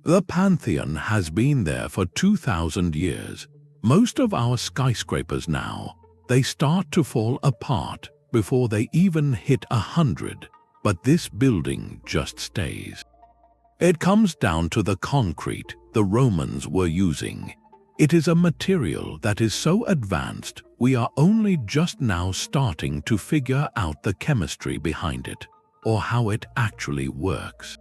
The Pantheon has been there for 2,000 years. Most of our skyscrapers now, they start to fall apart before they even hit 100, but this building just stays. It comes down to the concrete the Romans were using. It is a material that is so advanced we are only just now starting to figure out the chemistry behind it, or how it actually works.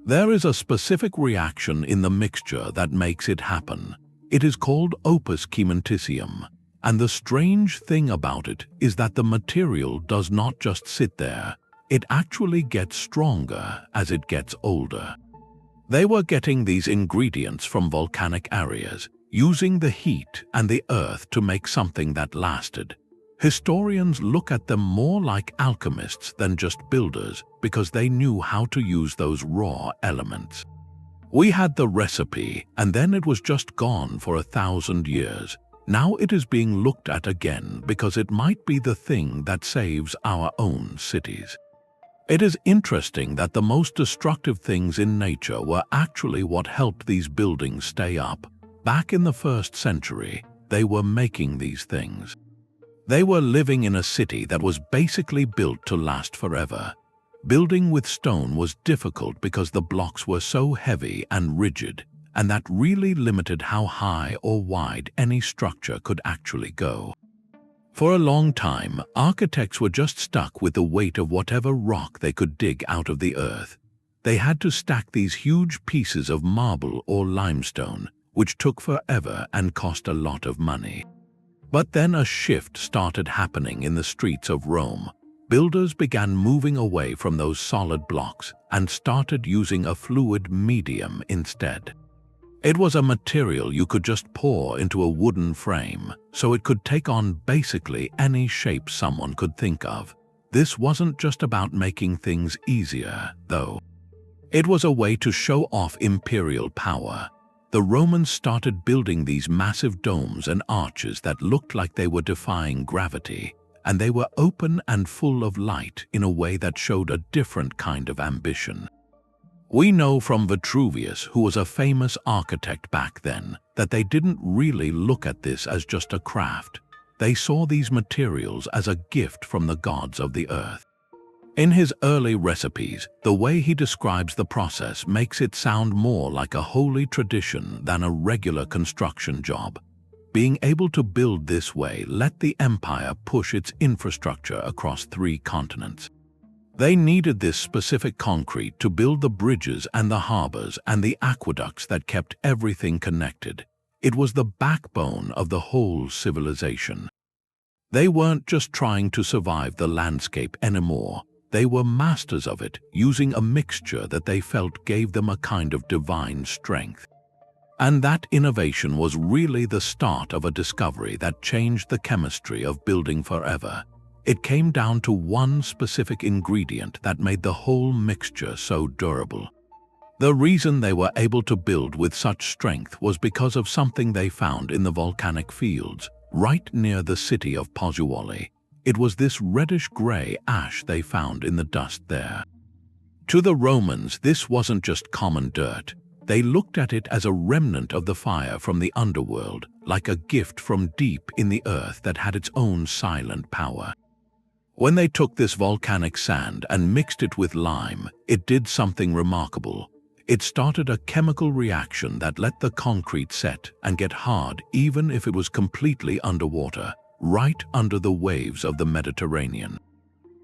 There is a specific reaction in the mixture that makes it happen. It is called opus cementitium, and the strange thing about it is that the material does not just sit there, it actually gets stronger as it gets older. They were getting these ingredients from volcanic areas, using the heat and the earth to make something that lasted. Historians look at them more like alchemists than just builders because they knew how to use those raw elements. We had the recipe, and then it was just gone for 1,000 years. Now it is being looked at again because it might be the thing that saves our own cities. It is interesting that the most destructive things in nature were actually what helped these buildings stay up. Back in the 1st century, they were making these things. They were living in a city that was basically built to last forever. Building with stone was difficult because the blocks were so heavy and rigid, and that really limited how high or wide any structure could actually go. For a long time, architects were just stuck with the weight of whatever rock they could dig out of the earth. They had to stack these huge pieces of marble or limestone, which took forever and cost a lot of money. But then a shift started happening in the streets of Rome. Builders began moving away from those solid blocks and started using a fluid medium instead. It was a material you could just pour into a wooden frame, so it could take on basically any shape someone could think of. This wasn't just about making things easier, though. It was a way to show off imperial power. The Romans started building these massive domes and arches that looked like they were defying gravity, and they were open and full of light in a way that showed a different kind of ambition. We know from Vitruvius, who was a famous architect back then, that they didn't really look at this as just a craft. They saw these materials as a gift from the gods of the earth. In his early recipes, the way he describes the process makes it sound more like a holy tradition than a regular construction job. Being able to build this way let the empire push its infrastructure across 3 continents. They needed this specific concrete to build the bridges and the harbors and the aqueducts that kept everything connected. It was the backbone of the whole civilization. They weren't just trying to survive the landscape anymore. They were masters of it, using a mixture that they felt gave them a kind of divine strength. And that innovation was really the start of a discovery that changed the chemistry of building forever. It came down to one specific ingredient that made the whole mixture so durable. The reason they were able to build with such strength was because of something they found in the volcanic fields, right near the city of Pozzolanic. It was this reddish-gray ash they found in the dust there. To the Romans, this wasn't just common dirt. They looked at it as a remnant of the fire from the underworld, like a gift from deep in the earth that had its own silent power. When they took this volcanic sand and mixed it with lime, it did something remarkable. It started a chemical reaction that let the concrete set and get hard even if it was completely underwater, right under the waves of the Mediterranean.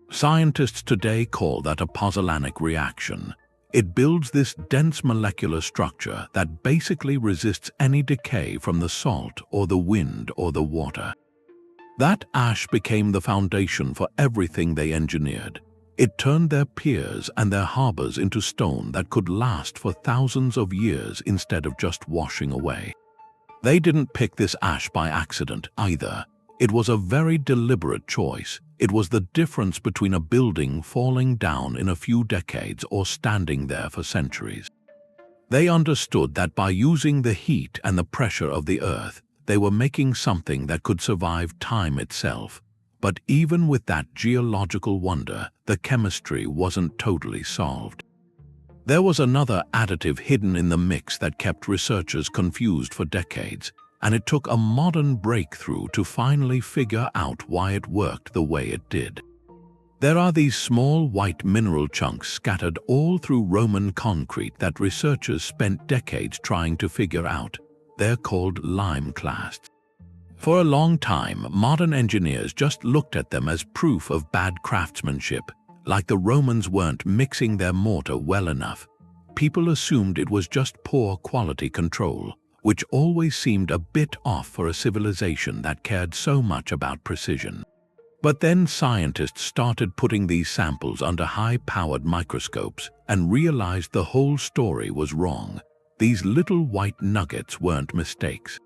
Scientists today call that a Pozzolanic reaction. It builds this dense molecular structure that basically resists any decay from the salt or the wind or the water. That ash became the foundation for everything they engineered. It turned their piers and their harbors into stone that could last for thousands of years instead of just washing away. They didn't pick this ash by accident either. It was a very deliberate choice. It was the difference between a building falling down in a few decades or standing there for centuries. They understood that by using the heat and the pressure of the earth, they were making something that could survive time itself. But even with that geological wonder, the chemistry wasn't totally solved. There was another additive hidden in the mix that kept researchers confused for decades, and it took a modern breakthrough to finally figure out why it worked the way it did. There are these small white mineral chunks scattered all through Roman concrete that researchers spent decades trying to figure out. They're called lime clasts. For a long time, modern engineers just looked at them as proof of bad craftsmanship, like the Romans weren't mixing their mortar well enough. People assumed it was just poor quality control, which always seemed a bit off for a civilization that cared so much about precision. But then scientists started putting these samples under high-powered microscopes and realized the whole story was wrong. These little white nuggets weren't mistakes.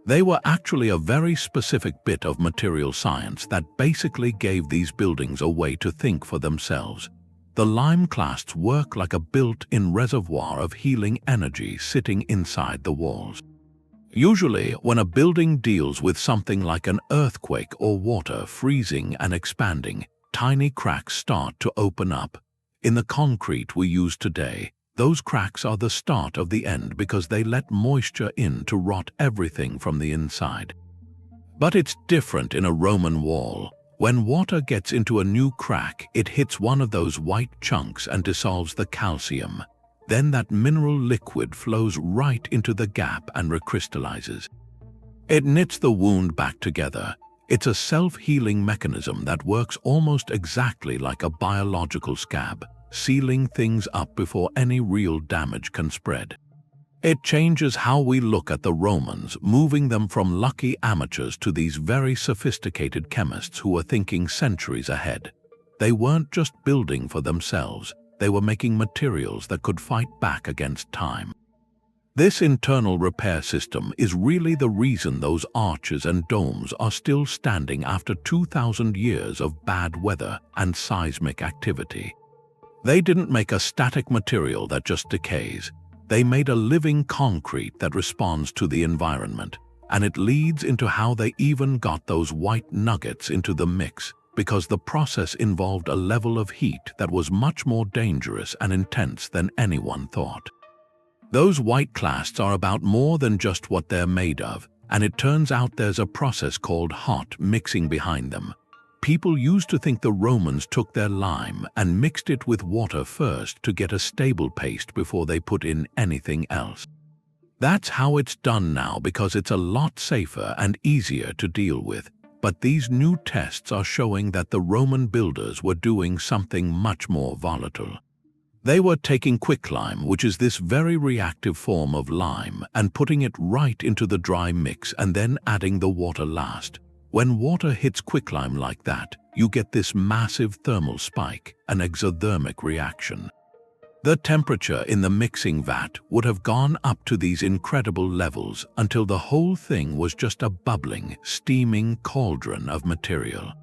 They were actually a very specific bit of material science that basically gave these buildings a way to think for themselves. The lime clasts work like a built-in reservoir of healing energy sitting inside the walls. Usually, when a building deals with something like an earthquake or water freezing and expanding, tiny cracks start to open up. In the concrete we use today, those cracks are the start of the end because they let moisture in to rot everything from the inside. But it's different in a Roman wall. When water gets into a new crack, it hits one of those white chunks and dissolves the calcium. Then that mineral liquid flows right into the gap and recrystallizes. It knits the wound back together. It's a self-healing mechanism that works almost exactly like a biological scab, sealing things up before any real damage can spread. It changes how we look at the Romans, moving them from lucky amateurs to these very sophisticated chemists who were thinking centuries ahead. They weren't just building for themselves. They were making materials that could fight back against time. This internal repair system is really the reason those arches and domes are still standing after 2,000 years of bad weather and seismic activity. They didn't make a static material that just decays. They made a living concrete that responds to the environment, and it leads into how they even got those white nuggets into the mix, because the process involved a level of heat that was much more dangerous and intense than anyone thought. Those white clasts are about more than just what they're made of, and it turns out there's a process called hot mixing behind them. People used to think the Romans took their lime and mixed it with water first to get a stable paste before they put in anything else. That's how it's done now because it's a lot safer and easier to deal with. But these new tests are showing that the Roman builders were doing something much more volatile. They were taking quicklime, which is this very reactive form of lime, and putting it right into the dry mix and then adding the water last. When water hits quicklime like that, you get this massive thermal spike, an exothermic reaction. The temperature in the mixing vat would have gone up to these incredible levels until the whole thing was just a bubbling, steaming cauldron of material.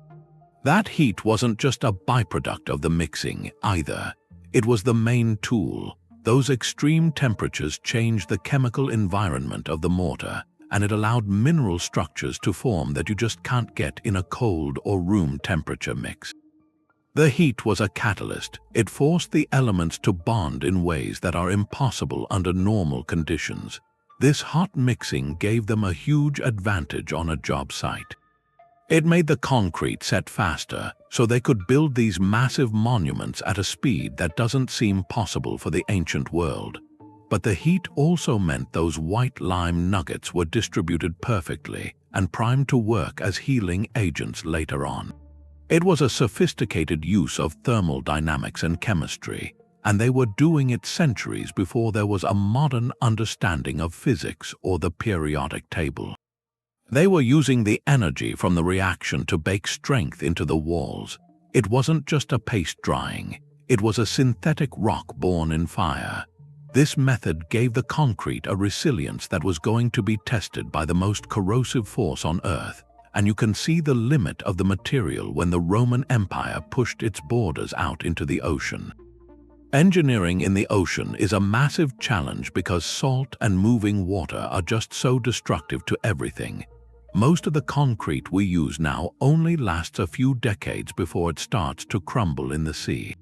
That heat wasn't just a byproduct of the mixing either. It was the main tool. Those extreme temperatures changed the chemical environment of the mortar, and it allowed mineral structures to form that you just can't get in a cold or room temperature mix. The heat was a catalyst. It forced the elements to bond in ways that are impossible under normal conditions. This hot mixing gave them a huge advantage on a job site. It made the concrete set faster, so they could build these massive monuments at a speed that doesn't seem possible for the ancient world. But the heat also meant those white lime nuggets were distributed perfectly and primed to work as healing agents later on. It was a sophisticated use of thermal dynamics and chemistry, and they were doing it centuries before there was a modern understanding of physics or the periodic table. They were using the energy from the reaction to bake strength into the walls. It wasn't just a paste drying, it was a synthetic rock born in fire. This method gave the concrete a resilience that was going to be tested by the most corrosive force on Earth, and you can see the limit of the material when the Roman Empire pushed its borders out into the ocean. Engineering in the ocean is a massive challenge because salt and moving water are just so destructive to everything. Most of the concrete we use now only lasts a few decades before it starts to crumble in the sea.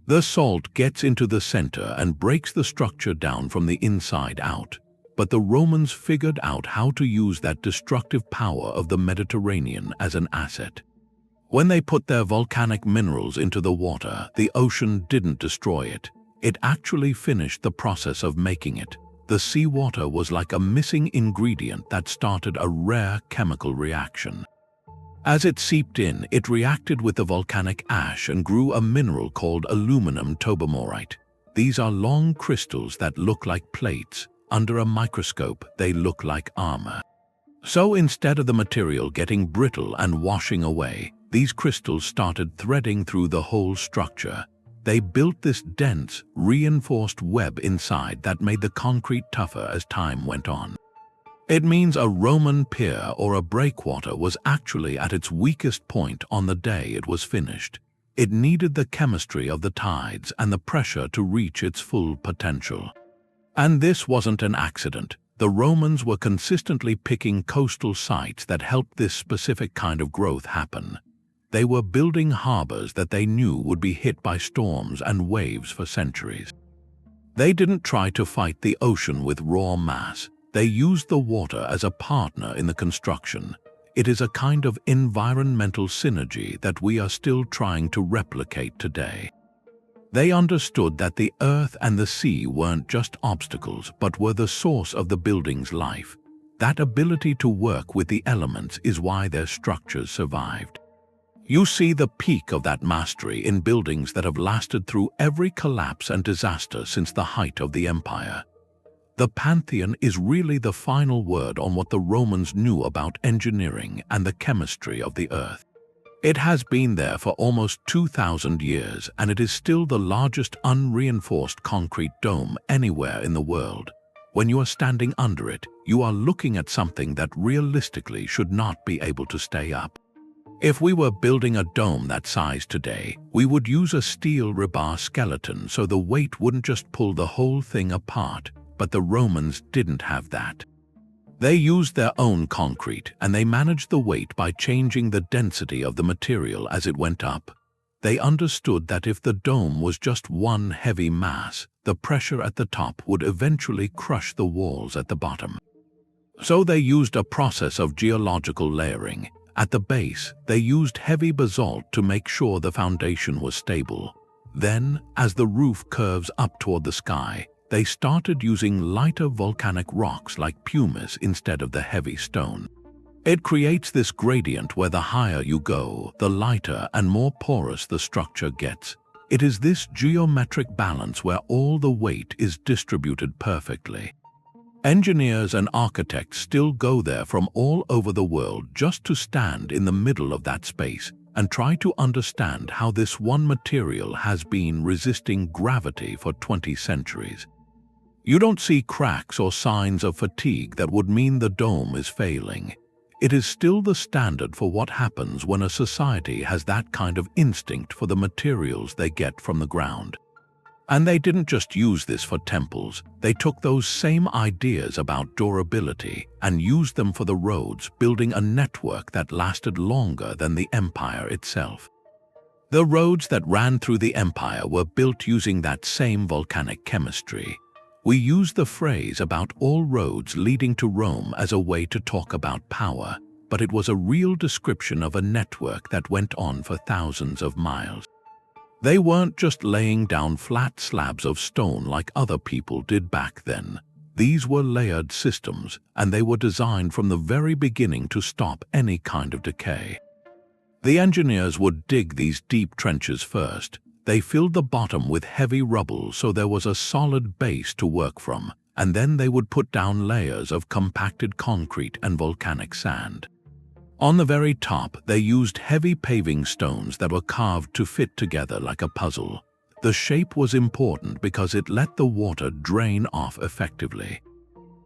The salt gets into the center and breaks the structure down from the inside out. But the Romans figured out how to use that destructive power of the Mediterranean as an asset. When they put their volcanic minerals into the water, the ocean didn't destroy it. It actually finished the process of making it. The seawater was like a missing ingredient that started a rare chemical reaction. As it seeped in, it reacted with the volcanic ash and grew a mineral called aluminum Tobermorite. These are long crystals that look like plates. Under a microscope, they look like armor. So instead of the material getting brittle and washing away, these crystals started threading through the whole structure. They built this dense, reinforced web inside that made the concrete tougher as time went on. It means a Roman pier or a breakwater was actually at its weakest point on the day it was finished. It needed the chemistry of the tides and the pressure to reach its full potential. And this wasn't an accident. The Romans were consistently picking coastal sites that helped this specific kind of growth happen. They were building harbors that they knew would be hit by storms and waves for centuries. They didn't try to fight the ocean with raw mass. They used the water as a partner in the construction. It is a kind of environmental synergy that we are still trying to replicate today. They understood that the earth and the sea weren't just obstacles, but were the source of the building's life. That ability to work with the elements is why their structures survived. You see the peak of that mastery in buildings that have lasted through every collapse and disaster since the height of the empire. The Pantheon is really the final word on what the Romans knew about engineering and the chemistry of the earth. It has been there for almost 2,000 years, and it is still the largest unreinforced concrete dome anywhere in the world. When you are standing under it, you are looking at something that realistically should not be able to stay up. If we were building a dome that size today, we would use a steel rebar skeleton so the weight wouldn't just pull the whole thing apart, but the Romans didn't have that. They used their own concrete, and they managed the weight by changing the density of the material as it went up. They understood that if the dome was just one heavy mass, the pressure at the top would eventually crush the walls at the bottom. So they used a process of geological layering. At the base, they used heavy basalt to make sure the foundation was stable. Then, as the roof curves up toward the sky, they started using lighter volcanic rocks like pumice instead of the heavy stone. It creates this gradient where the higher you go, the lighter and more porous the structure gets. It is this geometric balance where all the weight is distributed perfectly. Engineers and architects still go there from all over the world just to stand in the middle of that space and try to understand how this one material has been resisting gravity for 20 centuries. You don't see cracks or signs of fatigue that would mean the dome is failing. It is still the standard for what happens when a society has that kind of instinct for the materials they get from the ground. And they didn't just use this for temples. They took those same ideas about durability and used them for the roads, building a network that lasted longer than the empire itself. The roads that ran through the empire were built using that same volcanic chemistry. We use the phrase about all roads leading to Rome as a way to talk about power, but it was a real description of a network that went on for thousands of miles. They weren't just laying down flat slabs of stone like other people did back then. These were layered systems, and they were designed from the very beginning to stop any kind of decay. The engineers would dig these deep trenches first. They filled the bottom with heavy rubble so there was a solid base to work from, and then they would put down layers of compacted concrete and volcanic sand. On the very top, they used heavy paving stones that were carved to fit together like a puzzle. The shape was important because it let the water drain off effectively.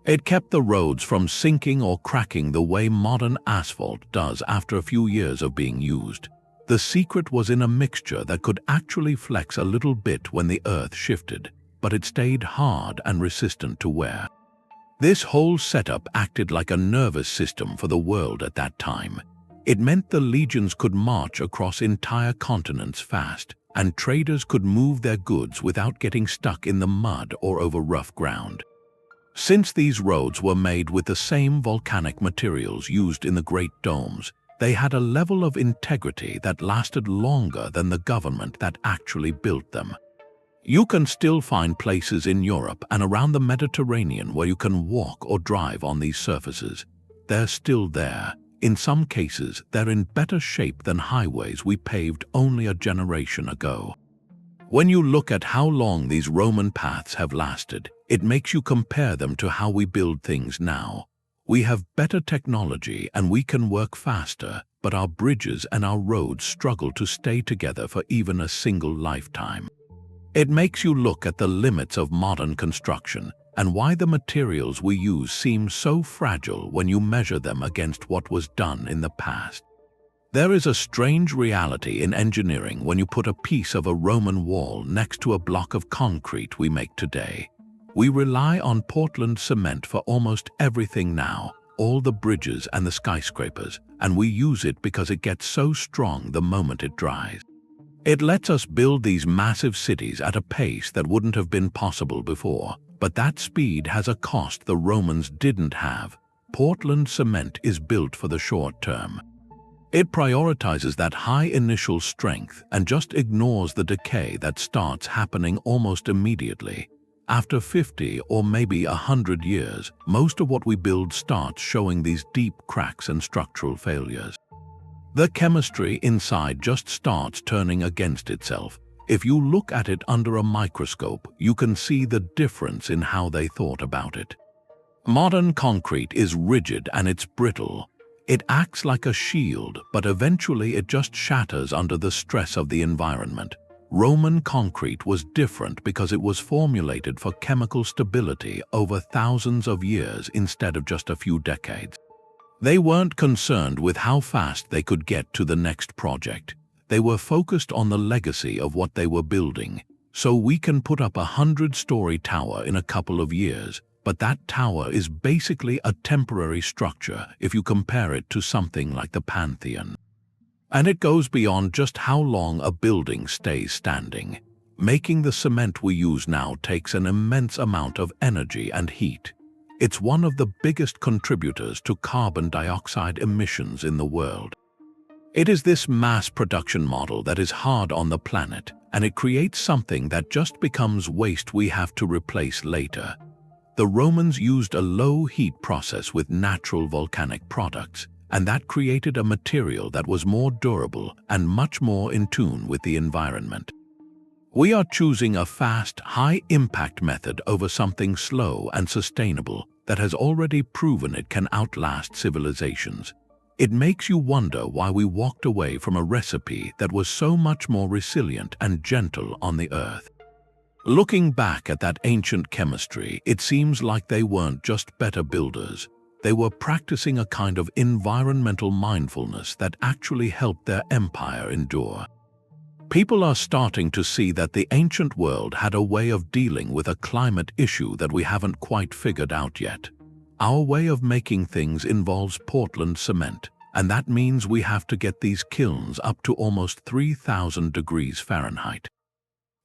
It kept the roads from sinking or cracking the way modern asphalt does after a few years of being used. The secret was in a mixture that could actually flex a little bit when the earth shifted, but it stayed hard and resistant to wear. This whole setup acted like a nervous system for the world at that time. It meant the legions could march across entire continents fast, and traders could move their goods without getting stuck in the mud or over rough ground. Since these roads were made with the same volcanic materials used in the Great Domes, they had a level of integrity that lasted longer than the government that actually built them. You can still find places in Europe and around the Mediterranean where you can walk or drive on these surfaces. They're still there. In some cases, they're in better shape than highways we paved only a generation ago. When you look at how long these Roman paths have lasted, it makes you compare them to how we build things now. We have better technology and we can work faster, but our bridges and our roads struggle to stay together for even a single lifetime. It makes you look at the limits of modern construction and why the materials we use seem so fragile when you measure them against what was done in the past. There is a strange reality in engineering when you put a piece of a Roman wall next to a block of concrete we make today. We rely on Portland cement for almost everything now, all the bridges and the skyscrapers, and we use it because it gets so strong the moment it dries. It lets us build these massive cities at a pace that wouldn't have been possible before, but that speed has a cost the Romans didn't have. Portland cement is built for the short term. It prioritizes that high initial strength and just ignores the decay that starts happening almost immediately. After 50 or maybe 100 years, most of what we build starts showing these deep cracks and structural failures. The chemistry inside just starts turning against itself. If you look at it under a microscope, you can see the difference in how they thought about it. Modern concrete is rigid and it's brittle. It acts like a shield, but eventually it just shatters under the stress of the environment. Roman concrete was different because it was formulated for chemical stability over thousands of years instead of just a few decades. They weren't concerned with how fast they could get to the next project. They were focused on the legacy of what they were building. So we can put up a 100-story tower in a couple of years, but that tower is basically a temporary structure if you compare it to something like the Pantheon. And it goes beyond just how long a building stays standing. Making the cement we use now takes an immense amount of energy and heat. It's one of the biggest contributors to carbon dioxide emissions in the world. It is this mass production model that is hard on the planet, and it creates something that just becomes waste we have to replace later. The Romans used a low-heat process with natural volcanic products, and that created a material that was more durable and much more in tune with the environment. We are choosing a fast, high-impact method over something slow and sustainable that has already proven it can outlast civilizations. It makes you wonder why we walked away from a recipe that was so much more resilient and gentle on the earth. Looking back at that ancient chemistry, it seems like they weren't just better builders. They were practicing a kind of environmental mindfulness that actually helped their empire endure. People are starting to see that the ancient world had a way of dealing with a climate issue that we haven't quite figured out yet. Our way of making things involves Portland cement, and that means we have to get these kilns up to almost 3,000 degrees Fahrenheit.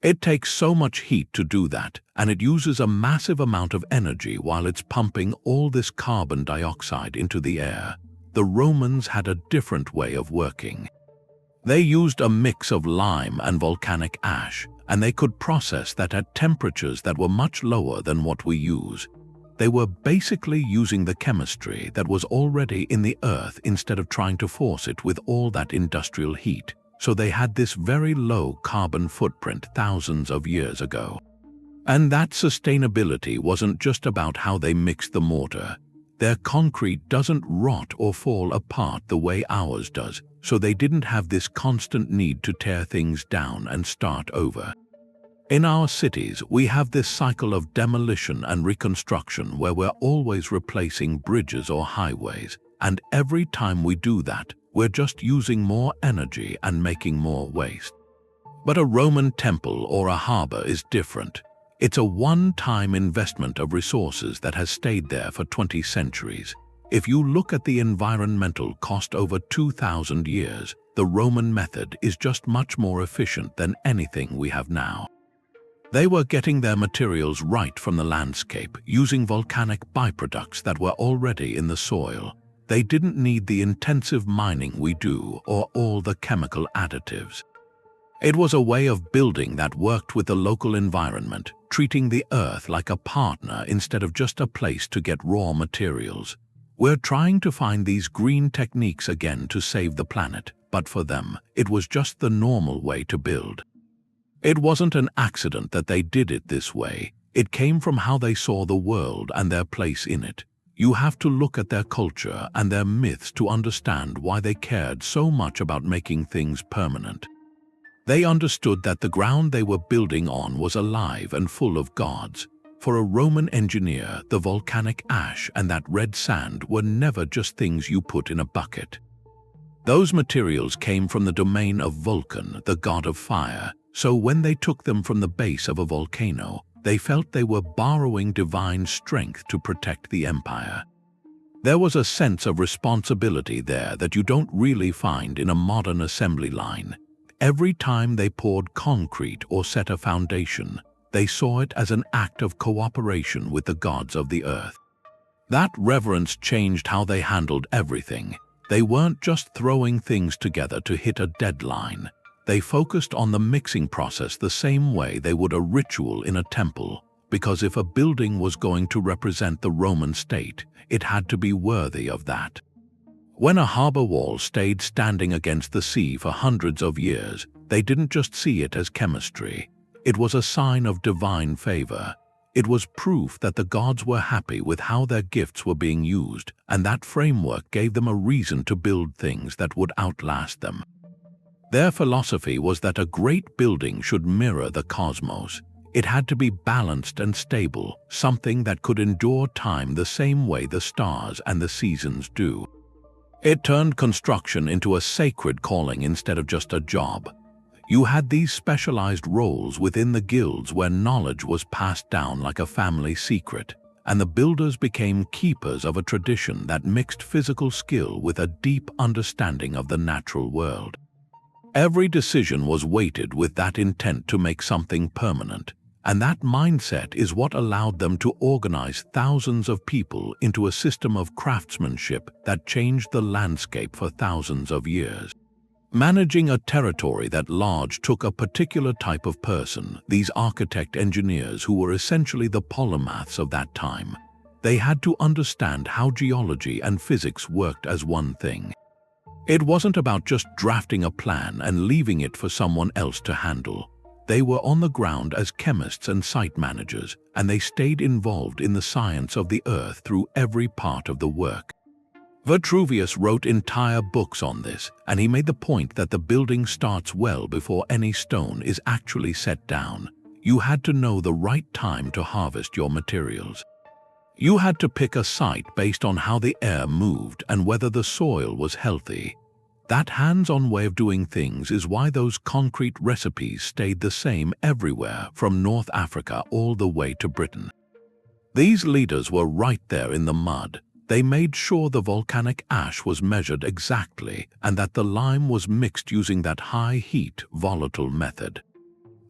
It takes so much heat to do that, and it uses a massive amount of energy while it's pumping all this carbon dioxide into the air. The Romans had a different way of working. They used a mix of lime and volcanic ash, and they could process that at temperatures that were much lower than what we use. They were basically using the chemistry that was already in the earth instead of trying to force it with all that industrial heat. So they had this very low carbon footprint thousands of years ago. And that sustainability wasn't just about how they mixed the mortar. Their concrete doesn't rot or fall apart the way ours does, so they didn't have this constant need to tear things down and start over. In our cities, we have this cycle of demolition and reconstruction where we're always replacing bridges or highways, and every time we do that, we're just using more energy and making more waste. But a Roman temple or a harbor is different. It's a one-time investment of resources that has stayed there for 20 centuries. If you look at the environmental cost over 2,000 years, the Roman method is just much more efficient than anything we have now. They were getting their materials right from the landscape, using volcanic byproducts that were already in the soil. They didn't need the intensive mining we do or all the chemical additives. It was a way of building that worked with the local environment, treating the earth like a partner instead of just a place to get raw materials. We're trying to find these green techniques again to save the planet, but for them, it was just the normal way to build. It wasn't an accident that they did it this way. It came from how they saw the world and their place in it. You have to look at their culture and their myths to understand why they cared so much about making things permanent. They understood that the ground they were building on was alive and full of gods. For a Roman engineer, the volcanic ash and that red sand were never just things you put in a bucket. Those materials came from the domain of Vulcan, the god of fire, so when they took them from the base of a volcano, they felt they were borrowing divine strength to protect the empire. There was a sense of responsibility there that you don't really find in a modern assembly line. Every time they poured concrete or set a foundation, they saw it as an act of cooperation with the gods of the earth. That reverence changed how they handled everything. They weren't just throwing things together to hit a deadline. They focused on the mixing process the same way they would a ritual in a temple, because if a building was going to represent the Roman state, it had to be worthy of that. When a harbor wall stayed standing against the sea for hundreds of years, they didn't just see it as chemistry. It was a sign of divine favor. It was proof that the gods were happy with how their gifts were being used, and that framework gave them a reason to build things that would outlast them. Their philosophy was that a great building should mirror the cosmos. It had to be balanced and stable, something that could endure time the same way the stars and the seasons do. It turned construction into a sacred calling instead of just a job. You had these specialized roles within the guilds where knowledge was passed down like a family secret, and the builders became keepers of a tradition that mixed physical skill with a deep understanding of the natural world. Every decision was weighted with that intent to make something permanent, and that mindset is what allowed them to organize thousands of people into a system of craftsmanship that changed the landscape for thousands of years. Managing a territory that large took a particular type of person, these architect-engineers who were essentially the polymaths of that time. They had to understand how geology and physics worked as one thing. It wasn't about just drafting a plan and leaving it for someone else to handle. They were on the ground as chemists and site managers, and they stayed involved in the science of the earth through every part of the work. Vitruvius wrote entire books on this, and he made the point that the building starts well before any stone is actually set down. You had to know the right time to harvest your materials. You had to pick a site based on how the air moved and whether the soil was healthy. That hands-on way of doing things is why those concrete recipes stayed the same everywhere from North Africa all the way to Britain. These leaders were right there in the mud. They made sure the volcanic ash was measured exactly and that the lime was mixed using that high-heat, volatile method.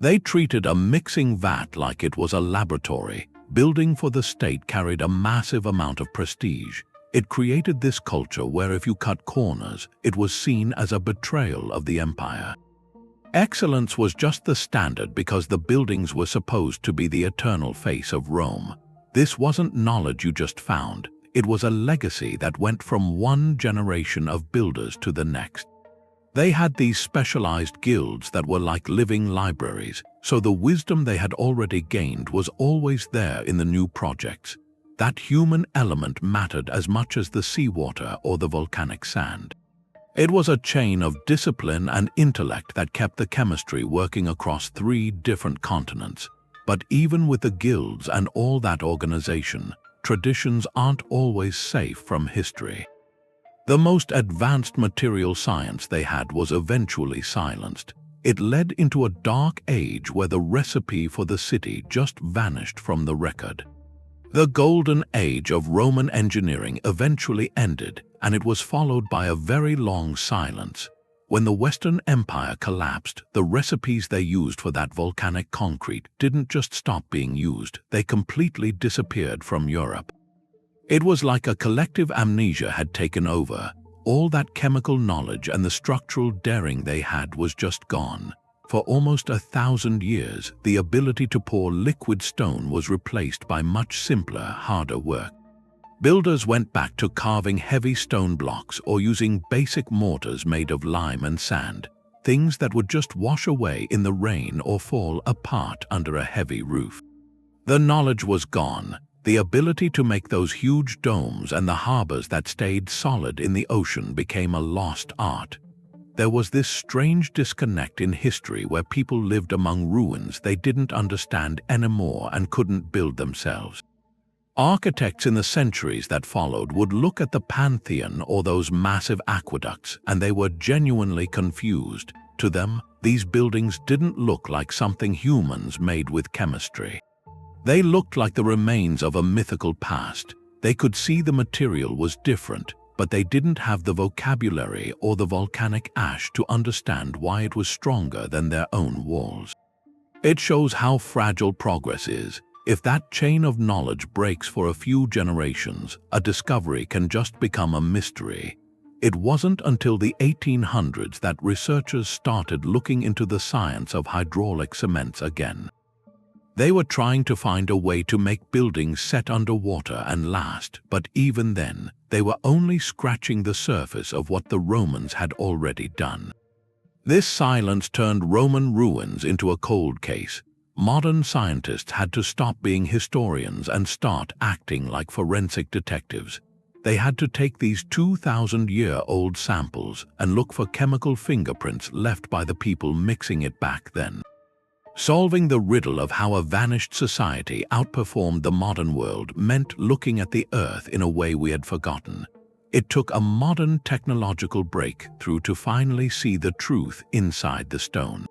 They treated a mixing vat like it was a laboratory. Building for the state carried a massive amount of prestige. It created this culture where if you cut corners, it was seen as a betrayal of the empire. Excellence was just the standard because the buildings were supposed to be the eternal face of Rome. This wasn't knowledge you just found. It was a legacy that went from one generation of builders to the next. They had these specialized guilds that were like living libraries, so the wisdom they had already gained was always there in the new projects. That human element mattered as much as the seawater or the volcanic sand. It was a chain of discipline and intellect that kept the chemistry working across 3 different continents. But even with the guilds and all that organization, traditions aren't always safe from history. The most advanced material science they had was eventually silenced. It led into a dark age where the recipe for the city just vanished from the record. The golden age of Roman engineering eventually ended, and it was followed by a very long silence. When the Western Empire collapsed, the recipes they used for that volcanic concrete didn't just stop being used, they completely disappeared from Europe. It was like a collective amnesia had taken over. All that chemical knowledge and the structural daring they had was just gone. For almost 1,000 years, the ability to pour liquid stone was replaced by much simpler, harder work. Builders went back to carving heavy stone blocks or using basic mortars made of lime and sand, things that would just wash away in the rain or fall apart under a heavy roof. The knowledge was gone. The ability to make those huge domes and the harbors that stayed solid in the ocean became a lost art. There was this strange disconnect in history where people lived among ruins they didn't understand anymore and couldn't build themselves. Architects in the centuries that followed would look at the Pantheon or those massive aqueducts, and they were genuinely confused. To them, these buildings didn't look like something humans made with chemistry. They looked like the remains of a mythical past. They could see the material was different, but they didn't have the vocabulary or the volcanic ash to understand why it was stronger than their own walls. It shows how fragile progress is. If that chain of knowledge breaks for a few generations, a discovery can just become a mystery. It wasn't until the 1800s that researchers started looking into the science of hydraulic cements again. They were trying to find a way to make buildings set underwater and last, but even then, they were only scratching the surface of what the Romans had already done. This silence turned Roman ruins into a cold case. Modern scientists had to stop being historians and start acting like forensic detectives. They had to take these 2,000-year-old samples and look for chemical fingerprints left by the people mixing it back then. Solving the riddle of how a vanished society outperformed the modern world meant looking at the Earth in a way we had forgotten. It took a modern technological breakthrough to finally see the truth inside the stone.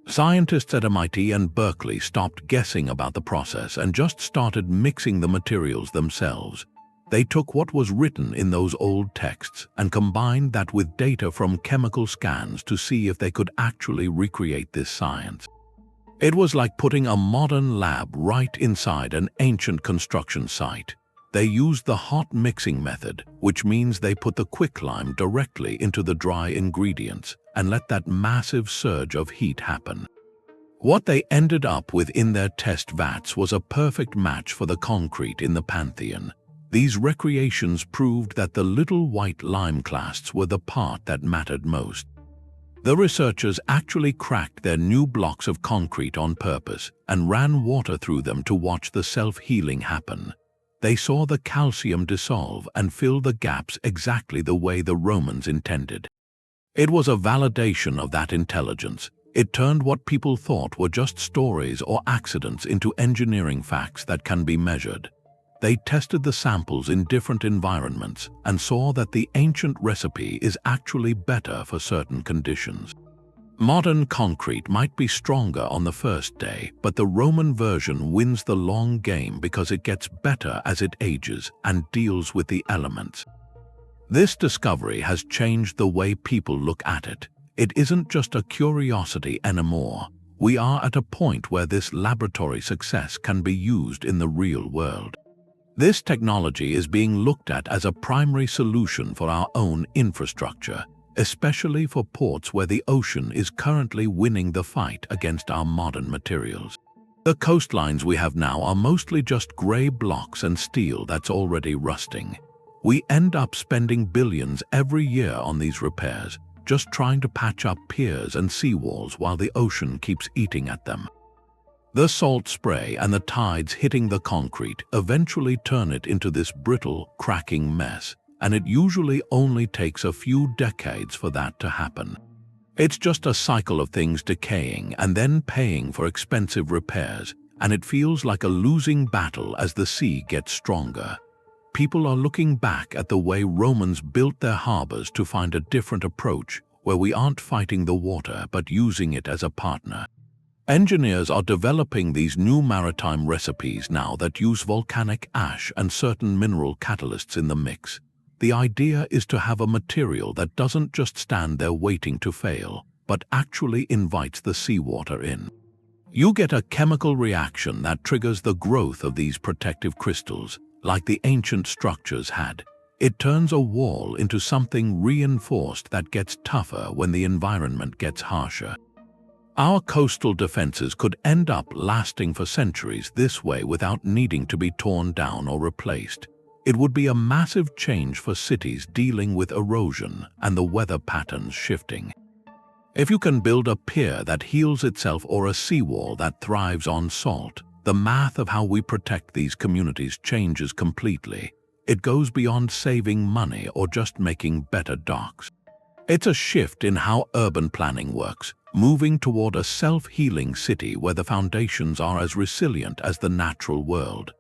Scientists at MIT and Berkeley stopped guessing about the process and just started mixing the materials themselves. They took what was written in those old texts and combined that with data from chemical scans to see if they could actually recreate this science. It was like putting a modern lab right inside an ancient construction site. They used the hot mixing method, which means they put the quicklime directly into the dry ingredients and let that massive surge of heat happen. What they ended up with in their test vats was a perfect match for the concrete in the Pantheon. These recreations proved that the little white lime clasts were the part that mattered most. The researchers actually cracked their new blocks of concrete on purpose and ran water through them to watch the self-healing happen. They saw the calcium dissolve and fill the gaps exactly the way the Romans intended. It was a validation of that intelligence. It turned what people thought were just stories or accidents into engineering facts that can be measured. They tested the samples in different environments and saw that the ancient recipe is actually better for certain conditions. Modern concrete might be stronger on the first day, but the Roman version wins the long game because it gets better as it ages and deals with the elements. This discovery has changed the way people look at it. It isn't just a curiosity anymore. We are at a point where this laboratory success can be used in the real world. This technology is being looked at as a primary solution for our own infrastructure, especially for ports where the ocean is currently winning the fight against our modern materials. The coastlines we have now are mostly just gray blocks and steel that's already rusting. We end up spending billions every year on these repairs, just trying to patch up piers and seawalls while the ocean keeps eating at them. The salt spray and the tides hitting the concrete eventually turn it into this brittle, cracking mess, and it usually only takes a few decades for that to happen. It's just a cycle of things decaying and then paying for expensive repairs, and it feels like a losing battle as the sea gets stronger. People are looking back at the way Romans built their harbors to find a different approach, where we aren't fighting the water but using it as a partner. Engineers are developing these new maritime recipes now that use volcanic ash and certain mineral catalysts in the mix. The idea is to have a material that doesn't just stand there waiting to fail, but actually invites the seawater in. You get a chemical reaction that triggers the growth of these protective crystals, like the ancient structures had. It turns a wall into something reinforced that gets tougher when the environment gets harsher. Our coastal defenses could end up lasting for centuries this way without needing to be torn down or replaced. It would be a massive change for cities dealing with erosion and the weather patterns shifting. If you can build a pier that heals itself or a seawall that thrives on salt, the math of how we protect these communities changes completely. It goes beyond saving money or just making better docks. It's a shift in how urban planning works, moving toward a self-healing city where the foundations are as resilient as the natural world.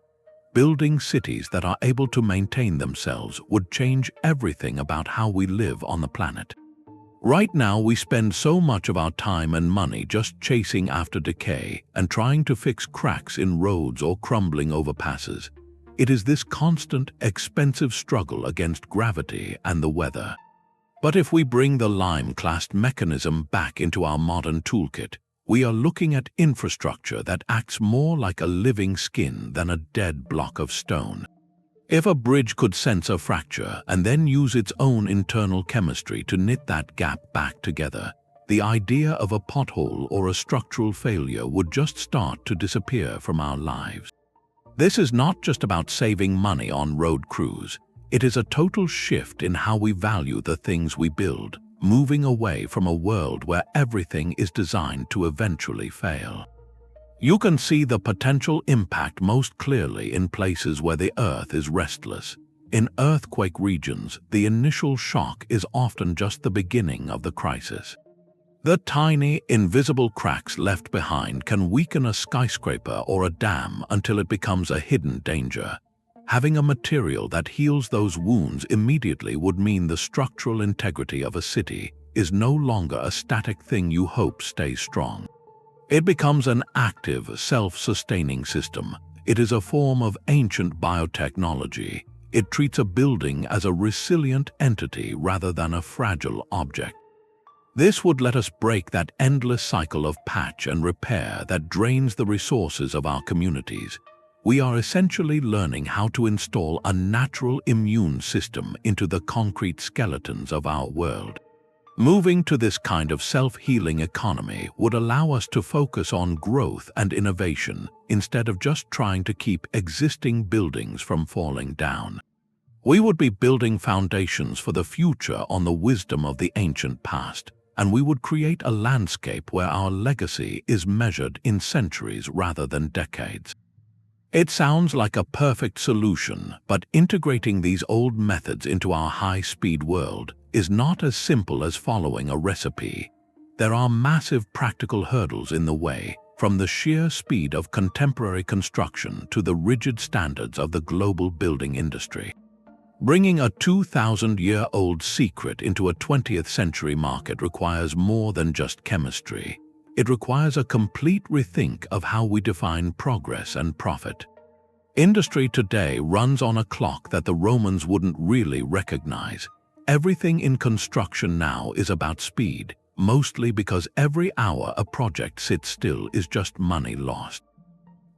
Building cities that are able to maintain themselves would change everything about how we live on the planet. Right now, we spend so much of our time and money just chasing after decay and trying to fix cracks in roads or crumbling overpasses. It is this constant, expensive struggle against gravity and the weather. But if we bring the lime-classed mechanism back into our modern toolkit, we are looking at infrastructure that acts more like a living skin than a dead block of stone. If a bridge could sense a fracture and then use its own internal chemistry to knit that gap back together, the idea of a pothole or a structural failure would just start to disappear from our lives. This is not just about saving money on road crews. It is a total shift in how we value the things we build, moving away from a world where everything is designed to eventually fail. You can see the potential impact most clearly in places where the Earth is restless. In earthquake regions, the initial shock is often just the beginning of the crisis. The tiny, invisible cracks left behind can weaken a skyscraper or a dam until it becomes a hidden danger. Having a material that heals those wounds immediately would mean the structural integrity of a city is no longer a static thing you hope stays strong. It becomes an active, self-sustaining system. It is a form of ancient biotechnology. It treats a building as a resilient entity rather than a fragile object. This would let us break that endless cycle of patch and repair that drains the resources of our communities. We are essentially learning how to install a natural immune system into the concrete skeletons of our world. Moving to this kind of self-healing economy would allow us to focus on growth and innovation instead of just trying to keep existing buildings from falling down. We would be building foundations for the future on the wisdom of the ancient past, and we would create a landscape where our legacy is measured in centuries rather than decades. It sounds like a perfect solution, but integrating these old methods into our high-speed world is not as simple as following a recipe. There are massive practical hurdles in the way, from the sheer speed of contemporary construction to the rigid standards of the global building industry. Bringing a 2,000-year-old secret into a 20th century market requires more than just chemistry. It requires a complete rethink of how we define progress and profit. Industry today runs on a clock that the Romans wouldn't really recognize. Everything in construction now is about speed, mostly because every hour a project sits still is just money lost.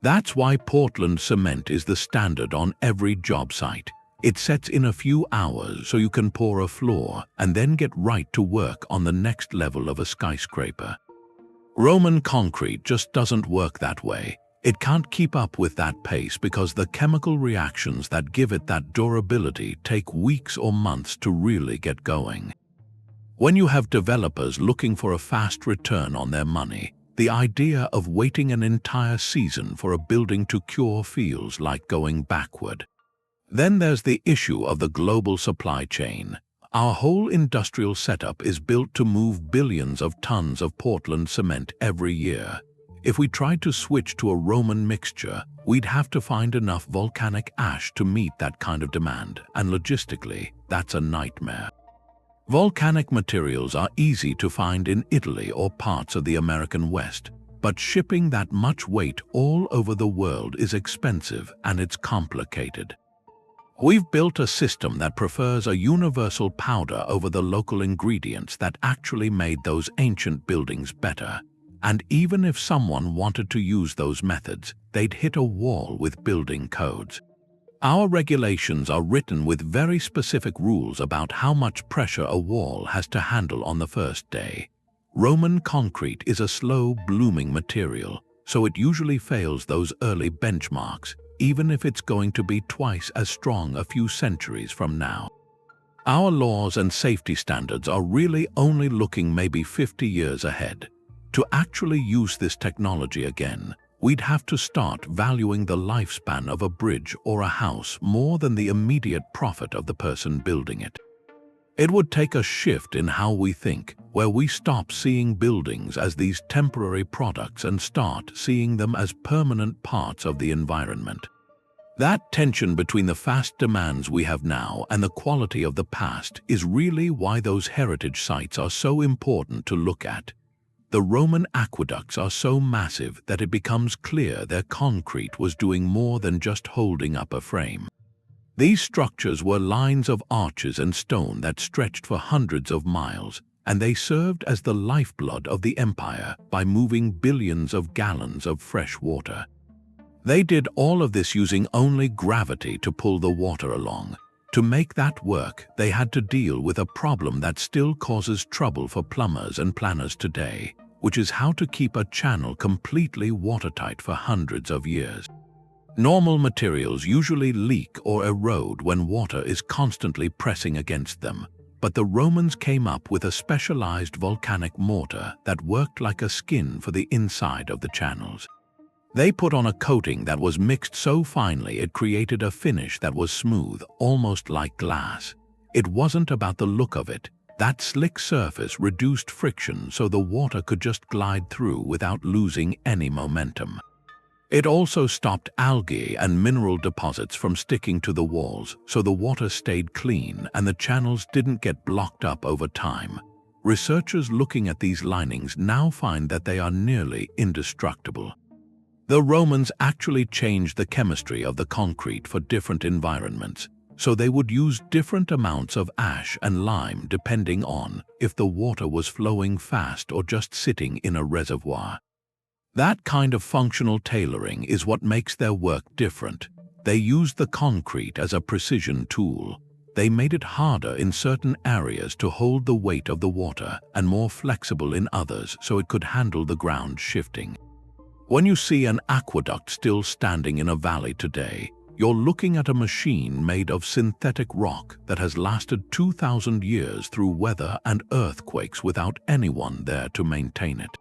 That's why Portland cement is the standard on every job site. It sets in a few hours so you can pour a floor and then get right to work on the next level of a skyscraper. Roman concrete just doesn't work that way. It can't keep up with that pace because the chemical reactions that give it that durability take weeks or months to really get going. When you have developers looking for a fast return on their money, the idea of waiting an entire season for a building to cure feels like going backward. Then there's the issue of the global supply chain. Our whole industrial setup is built to move billions of tons of Portland cement every year. If we tried to switch to a Roman mixture, we'd have to find enough volcanic ash to meet that kind of demand, and logistically, that's a nightmare. Volcanic materials are easy to find in Italy or parts of the American West, but shipping that much weight all over the world is expensive and it's complicated. We've built a system that prefers a universal powder over the local ingredients that actually made those ancient buildings better. And even if someone wanted to use those methods, they'd hit a wall with building codes. Our regulations are written with very specific rules about how much pressure a wall has to handle on the first day. Roman concrete is a slow, blooming material, so it usually fails those early benchmarks, even if it's going to be twice as strong a few centuries from now. Our laws and safety standards are really only looking maybe 50 years ahead. To actually use this technology again, we'd have to start valuing the lifespan of a bridge or a house more than the immediate profit of the person building it. It would take a shift in how we think, where we stop seeing buildings as these temporary products and start seeing them as permanent parts of the environment. That tension between the fast demands we have now and the quality of the past is really why those heritage sites are so important to look at. The Roman aqueducts are so massive that it becomes clear their concrete was doing more than just holding up a frame. These structures were lines of arches and stone that stretched for hundreds of miles, and they served as the lifeblood of the empire by moving billions of gallons of fresh water. They did all of this using only gravity to pull the water along. To make that work, they had to deal with a problem that still causes trouble for plumbers and planners today, which is how to keep a channel completely watertight for hundreds of years. Normal materials usually leak or erode when water is constantly pressing against them, but the Romans came up with a specialized volcanic mortar that worked like a skin for the inside of the channels. They put on a coating that was mixed so finely it created a finish that was smooth, almost like glass. It wasn't about the look of it. That slick surface reduced friction so the water could just glide through without losing any momentum. It also stopped algae and mineral deposits from sticking to the walls, so the water stayed clean and the channels didn't get blocked up over time. Researchers looking at these linings now find that they are nearly indestructible. The Romans actually changed the chemistry of the concrete for different environments, so they would use different amounts of ash and lime depending on if the water was flowing fast or just sitting in a reservoir. That kind of functional tailoring is what makes their work different. They used the concrete as a precision tool. They made it harder in certain areas to hold the weight of the water and more flexible in others so it could handle the ground shifting. When you see an aqueduct still standing in a valley today, you're looking at a machine made of synthetic rock that has lasted 2,000 years through weather and earthquakes without anyone there to maintain it.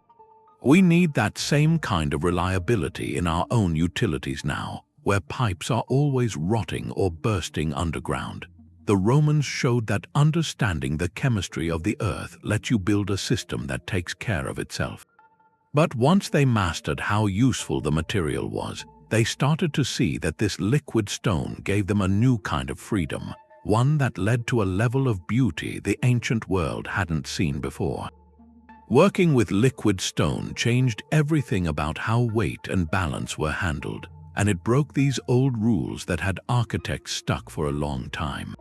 We need that same kind of reliability in our own utilities now, where pipes are always rotting or bursting underground. The Romans showed that understanding the chemistry of the earth lets you build a system that takes care of itself. But once they mastered how useful the material was, they started to see that this liquid stone gave them a new kind of freedom, one that led to a level of beauty the ancient world hadn't seen before. Working with liquid stone changed everything about how weight and balance were handled, and it broke these old rules that had architects stuck for a long time.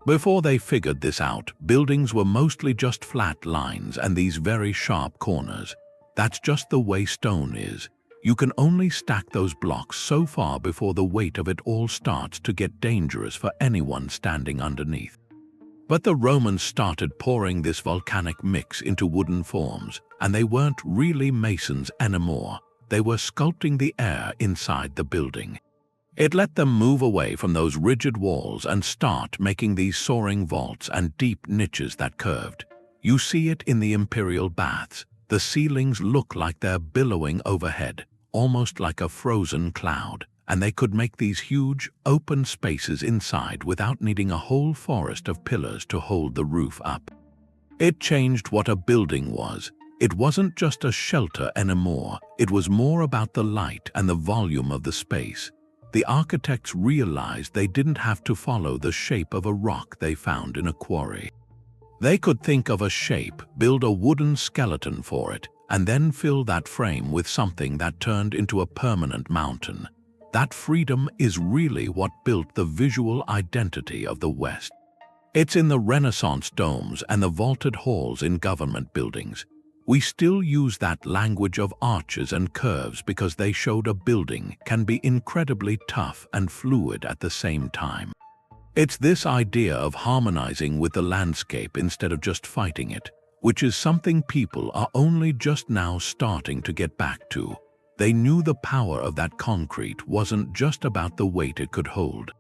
Before they figured this out, buildings were mostly just flat lines and these very sharp corners. That's just the way stone is. You can only stack those blocks so far before the weight of it all starts to get dangerous for anyone standing underneath. But the Romans started pouring this volcanic mix into wooden forms, and they weren't really masons anymore. They were sculpting the air inside the building. It let them move away from those rigid walls and start making these soaring vaults and deep niches that curved. You see it in the imperial baths. The ceilings look like they're billowing overhead, almost like a frozen cloud, and they could make these huge, open spaces inside without needing a whole forest of pillars to hold the roof up. It changed what a building was. It wasn't just a shelter anymore, it was more about the light and the volume of the space. The architects realized they didn't have to follow the shape of a rock they found in a quarry. They could think of a shape, build a wooden skeleton for it, and then fill that frame with something that turned into a permanent mountain. That freedom is really what built the visual identity of the West. It's in the Renaissance domes and the vaulted halls in government buildings. We still use that language of arches and curves because they showed a building can be incredibly tough and fluid at the same time. It's this idea of harmonizing with the landscape instead of just fighting it, which is something people are only just now starting to get back to. They knew the power of that concrete wasn't just about the weight it could hold.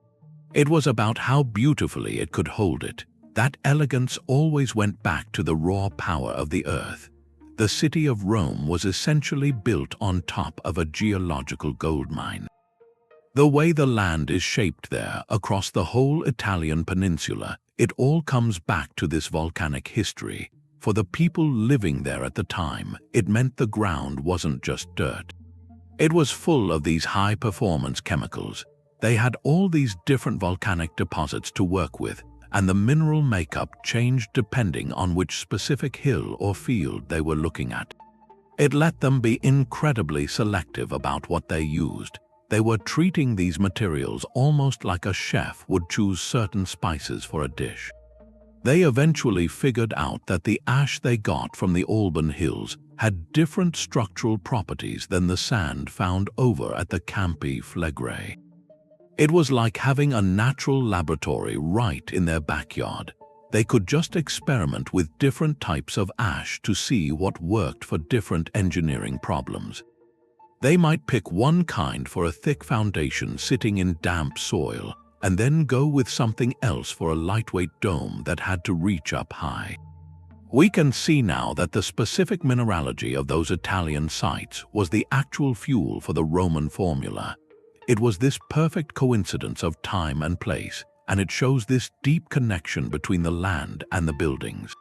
It was about how beautifully it could hold it. That elegance always went back to the raw power of the earth. The city of Rome was essentially built on top of a geological gold mine. The way the land is shaped there across the whole Italian peninsula, it all comes back to this volcanic history. For the people living there at the time, it meant the ground wasn't just dirt. It was full of these high-performance chemicals. They had all these different volcanic deposits to work with, and the mineral makeup changed depending on which specific hill or field they were looking at. It let them be incredibly selective about what they used. They were treating these materials almost like a chef would choose certain spices for a dish. They eventually figured out that the ash they got from the Alban Hills had different structural properties than the sand found over at the Campi Flegrei. It was like having a natural laboratory right in their backyard. They could just experiment with different types of ash to see what worked for different engineering problems. They might pick one kind for a thick foundation sitting in damp soil, and then go with something else for a lightweight dome that had to reach up high. We can see now that the specific mineralogy of those Italian sites was the actual fuel for the Roman formula. It was this perfect coincidence of time and place, and it shows this deep connection between the land and the buildings.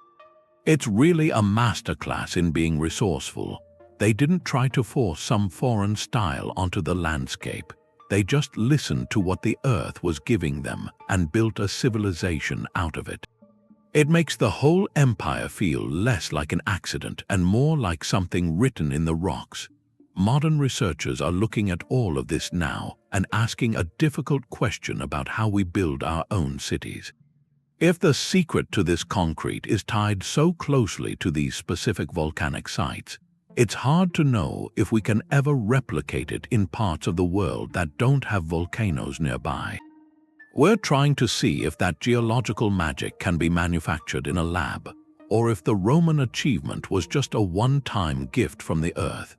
It's really a masterclass in being resourceful. They didn't try to force some foreign style onto the landscape. They just listened to what the earth was giving them and built a civilization out of it. It makes the whole empire feel less like an accident and more like something written in the rocks. Modern researchers are looking at all of this now and asking a difficult question about how we build our own cities. If the secret to this concrete is tied so closely to these specific volcanic sites, it's hard to know if we can ever replicate it in parts of the world that don't have volcanoes nearby. We're trying to see if that geological magic can be manufactured in a lab, or if the Roman achievement was just a one-time gift from the earth.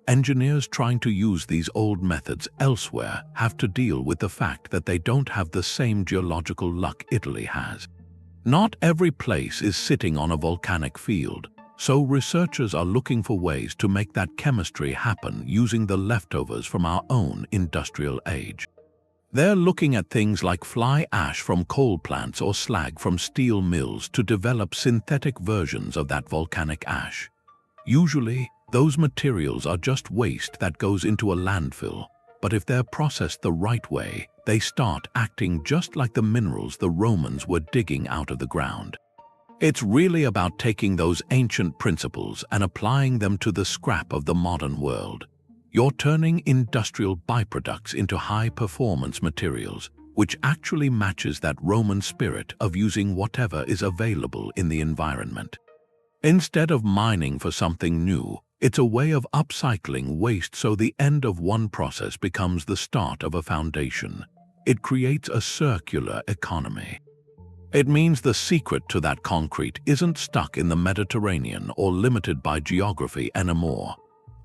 Engineers trying to use these old methods elsewhere have to deal with the fact that they don't have the same geological luck Italy has. Not every place is sitting on a volcanic field, so researchers are looking for ways to make that chemistry happen using the leftovers from our own industrial age. They're looking at things like fly ash from coal plants or slag from steel mills to develop synthetic versions of that volcanic ash. Usually, those materials are just waste that goes into a landfill, but if they're processed the right way, they start acting just like the minerals the Romans were digging out of the ground. It's really about taking those ancient principles and applying them to the scrap of the modern world. You're turning industrial byproducts into high-performance materials, which actually matches that Roman spirit of using whatever is available in the environment. Instead of mining for something new, it's a way of upcycling waste so the end of one process becomes the start of a foundation. It creates a circular economy. It means the secret to that concrete isn't stuck in the Mediterranean or limited by geography anymore.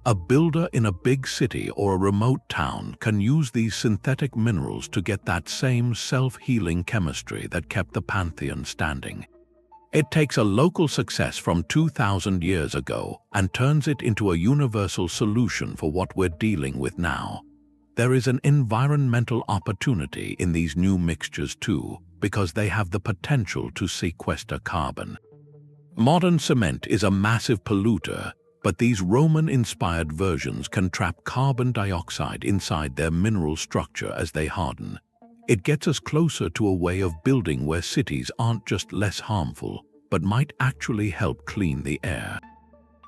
A builder in a big city or a remote town can use these synthetic minerals to get that same self-healing chemistry that kept the Pantheon standing. It takes a local success from 2,000 years ago and turns it into a universal solution for what we're dealing with now. There is an environmental opportunity in these new mixtures too, because they have the potential to sequester carbon. Modern cement is a massive polluter, but these Roman-inspired versions can trap carbon dioxide inside their mineral structure as they harden. It gets us closer to a way of building where cities aren't just less harmful, but might actually help clean the air.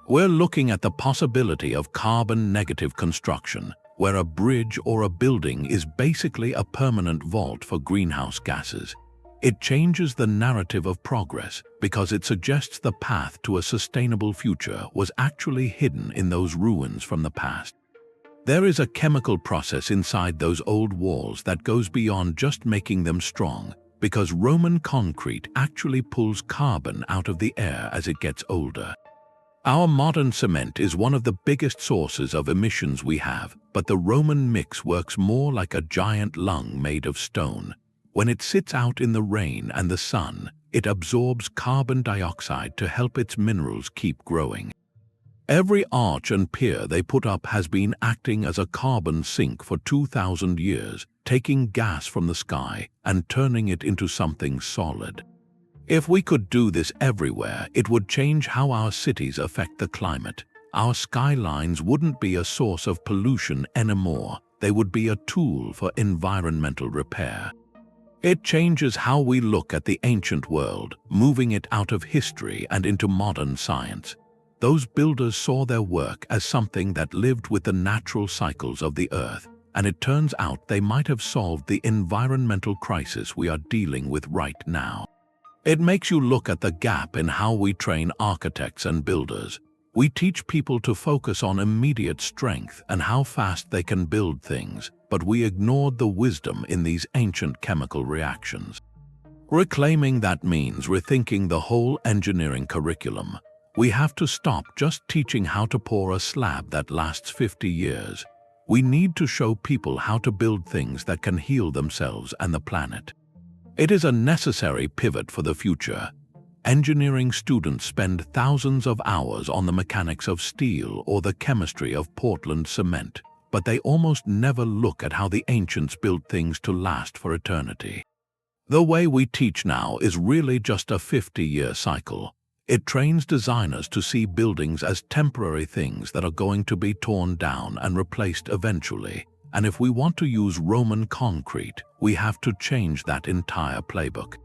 We're looking at the possibility of carbon-negative construction, where a bridge or a building is basically a permanent vault for greenhouse gases. It changes the narrative of progress because it suggests the path to a sustainable future was actually hidden in those ruins from the past. There is a chemical process inside those old walls that goes beyond just making them strong, because Roman concrete actually pulls carbon out of the air as it gets older. Our modern cement is one of the biggest sources of emissions we have, but the Roman mix works more like a giant lung made of stone. When it sits out in the rain and the sun, it absorbs carbon dioxide to help its minerals keep growing. Every arch and pier they put up has been acting as a carbon sink for 2,000 years, taking gas from the sky and turning it into something solid. If we could do this everywhere, it would change how our cities affect the climate. Our skylines wouldn't be a source of pollution anymore. They would be a tool for environmental repair. It changes how we look at the ancient world, moving it out of history and into modern science. Those builders saw their work as something that lived with the natural cycles of the earth, and it turns out they might have solved the environmental crisis we are dealing with right now. It makes you look at the gap in how we train architects and builders. We teach people to focus on immediate strength and how fast they can build things, but we ignored the wisdom in these ancient chemical reactions. Reclaiming that means rethinking the whole engineering curriculum. We have to stop just teaching how to pour a slab that lasts 50 years. We need to show people how to build things that can heal themselves and the planet. It is a necessary pivot for the future. Engineering students spend thousands of hours on the mechanics of steel or the chemistry of Portland cement, but they almost never look at how the ancients built things to last for eternity. The way we teach now is really just a 50-year cycle. It trains designers to see buildings as temporary things that are going to be torn down and replaced eventually. And if we want to use Roman concrete, we have to change that entire playbook.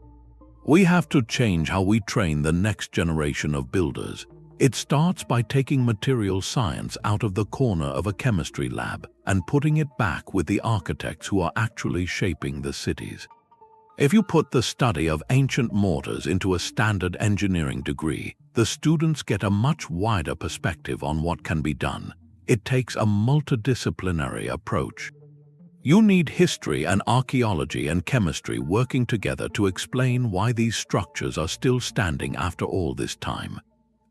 We have to change how we train the next generation of builders. It starts by taking material science out of the corner of a chemistry lab and putting it back with the architects who are actually shaping the cities. If you put the study of ancient mortars into a standard engineering degree, the students get a much wider perspective on what can be done. It takes a multidisciplinary approach. You need history and archaeology and chemistry working together to explain why these structures are still standing after all this time.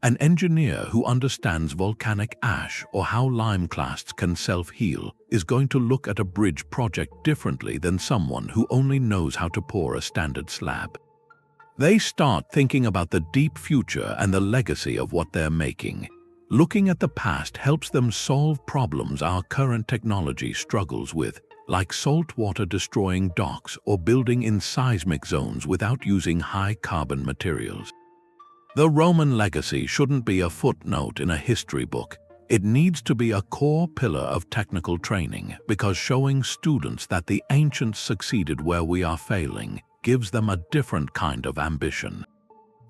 An engineer who understands volcanic ash or how lime clasts can self-heal is going to look at a bridge project differently than someone who only knows how to pour a standard slab. They start thinking about the deep future and the legacy of what they're making. Looking at the past helps them solve problems our current technology struggles with, like saltwater destroying docks or building in seismic zones without using high-carbon materials. The Roman legacy shouldn't be a footnote in a history book. It needs to be a core pillar of technical training, because showing students that the ancients succeeded where we are failing gives them a different kind of ambition.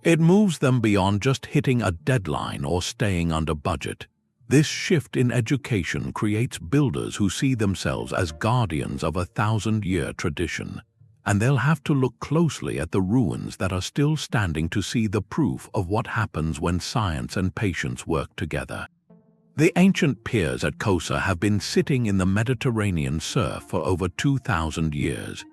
It moves them beyond just hitting a deadline or staying under budget. This shift in education creates builders who see themselves as guardians of a 1,000-year tradition, and they'll have to look closely at the ruins that are still standing to see the proof of what happens when science and patience work together. The ancient piers at Cosa have been sitting in the Mediterranean surf for over 2,000 years.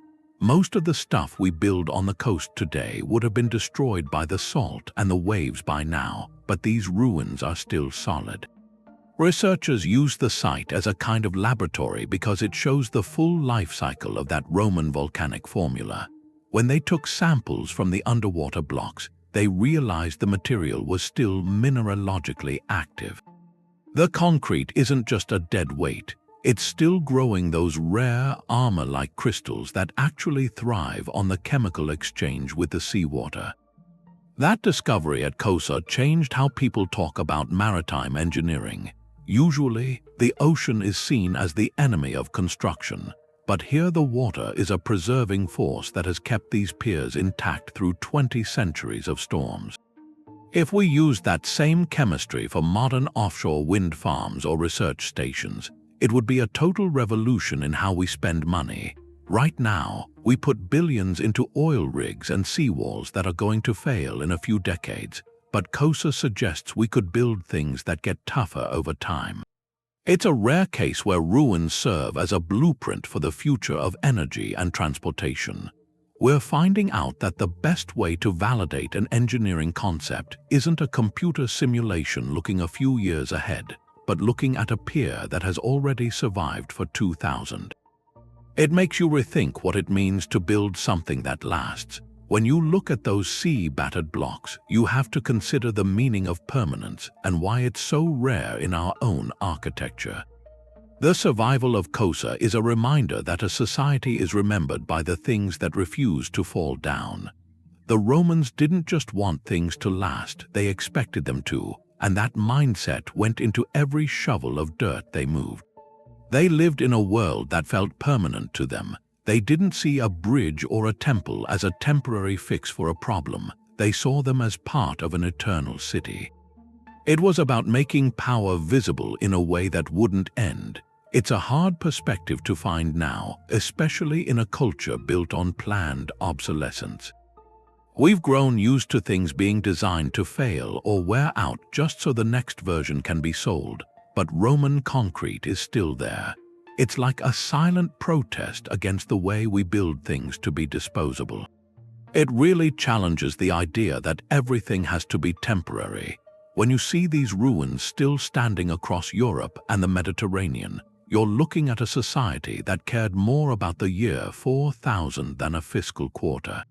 Most of the stuff we build on the coast today would have been destroyed by the salt and the waves by now, but these ruins are still solid. Researchers use the site as a kind of laboratory because it shows the full life cycle of that Roman volcanic formula. When they took samples from the underwater blocks, they realized the material was still mineralogically active. The concrete isn't just a dead weight. It's still growing those rare armor-like crystals that actually thrive on the chemical exchange with the seawater. That discovery at Cosa changed how people talk about maritime engineering. Usually, the ocean is seen as the enemy of construction, but here the water is a preserving force that has kept these piers intact through 20 centuries of storms. If we use that same chemistry for modern offshore wind farms or research stations, It would be a total revolution in how we spend money. Right now, we put billions into oil rigs and seawalls that are going to fail in a few decades, but Cosa suggests we could build things that get tougher over time. It's a rare case where ruins serve as a blueprint for the future of energy and transportation. We're finding out that the best way to validate an engineering concept isn't a computer simulation looking a few years ahead, but looking at a pier that has already survived for 2000. It makes you rethink what it means to build something that lasts. When you look at those sea-battered blocks, you have to consider the meaning of permanence and why it's so rare in our own architecture. The survival of Cosa is a reminder that a society is remembered by the things that refuse to fall down. The Romans didn't just want things to last, they expected them to, and that mindset went into every shovel of dirt they moved. They lived in a world that felt permanent to them. They didn't see a bridge or a temple as a temporary fix for a problem. They saw them as part of an eternal city. It was about making power visible in a way that wouldn't end. It's a hard perspective to find now, especially in a culture built on planned obsolescence. We've grown used to things being designed to fail or wear out just so the next version can be sold. But Roman concrete is still there. It's like a silent protest against the way we build things to be disposable. It really challenges the idea that everything has to be temporary. When you see these ruins still standing across Europe and the Mediterranean, you're looking at a society that cared more about the year 4000 than a fiscal quarter.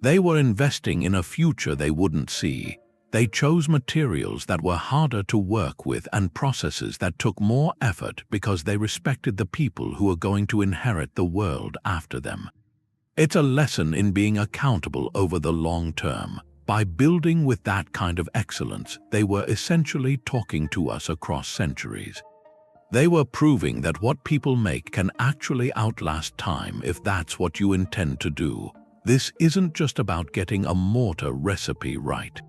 They were investing in a future they wouldn't see. They chose materials that were harder to work with and processes that took more effort because they respected the people who were going to inherit the world after them. It's a lesson in being accountable over the long term. By building with that kind of excellence, they were essentially talking to us across centuries. They were proving that what people make can actually outlast time if that's what you intend to do. This isn't just about getting a mortar recipe right.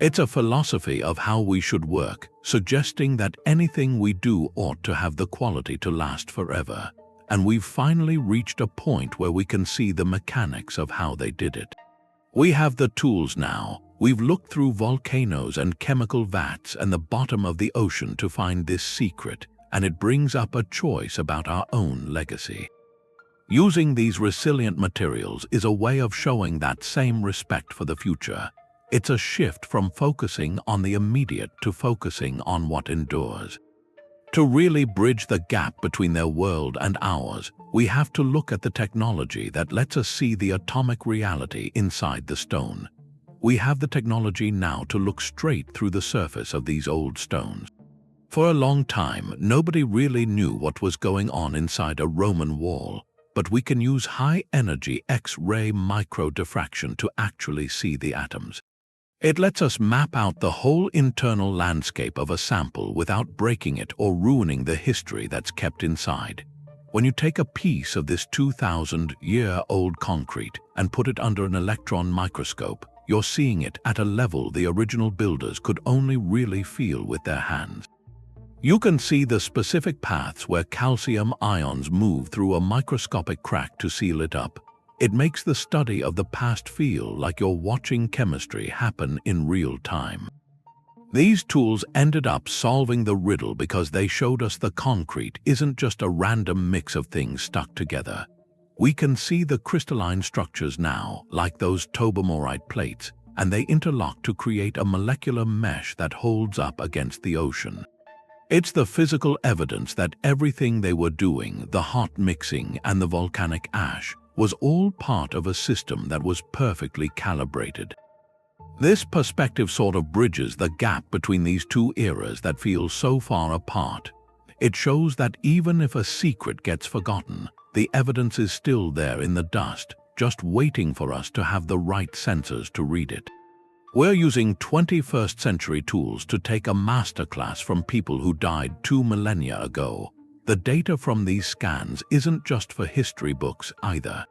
It's a philosophy of how we should work, suggesting that anything we do ought to have the quality to last forever. And we've finally reached a point where we can see the mechanics of how they did it. We have the tools now. We've looked through volcanoes and chemical vats and the bottom of the ocean to find this secret, and it brings up a choice about our own legacy. Using these resilient materials is a way of showing that same respect for the future. It's a shift from focusing on the immediate to focusing on what endures. To really bridge the gap between their world and ours, we have to look at the technology that lets us see the atomic reality inside the stone. We have the technology now to look straight through the surface of these old stones. For a long time, nobody really knew what was going on inside a Roman wall, but we can use high-energy X-ray micro-diffraction to actually see the atoms. It lets us map out the whole internal landscape of a sample without breaking it or ruining the history that's kept inside. When you take a piece of this 2,000-year-old concrete and put it under an electron microscope, you're seeing it at a level the original builders could only really feel with their hands. You can see the specific paths where calcium ions move through a microscopic crack to seal it up. It makes the study of the past feel like you're watching chemistry happen in real time. These tools ended up solving the riddle because they showed us the concrete isn't just a random mix of things stuck together. We can see the crystalline structures now, like those Tobermorite plates, and they interlock to create a molecular mesh that holds up against the ocean. It's the physical evidence that everything they were doing, the hot mixing and the volcanic ash, was all part of a system that was perfectly calibrated. This perspective sort of bridges the gap between these two eras that feel so far apart. It shows that even if a secret gets forgotten, the evidence is still there in the dust, just waiting for us to have the right sensors to read it. We're using 21st century tools to take a masterclass from people who died 2 millennia ago. The data from these scans isn't just for history books either.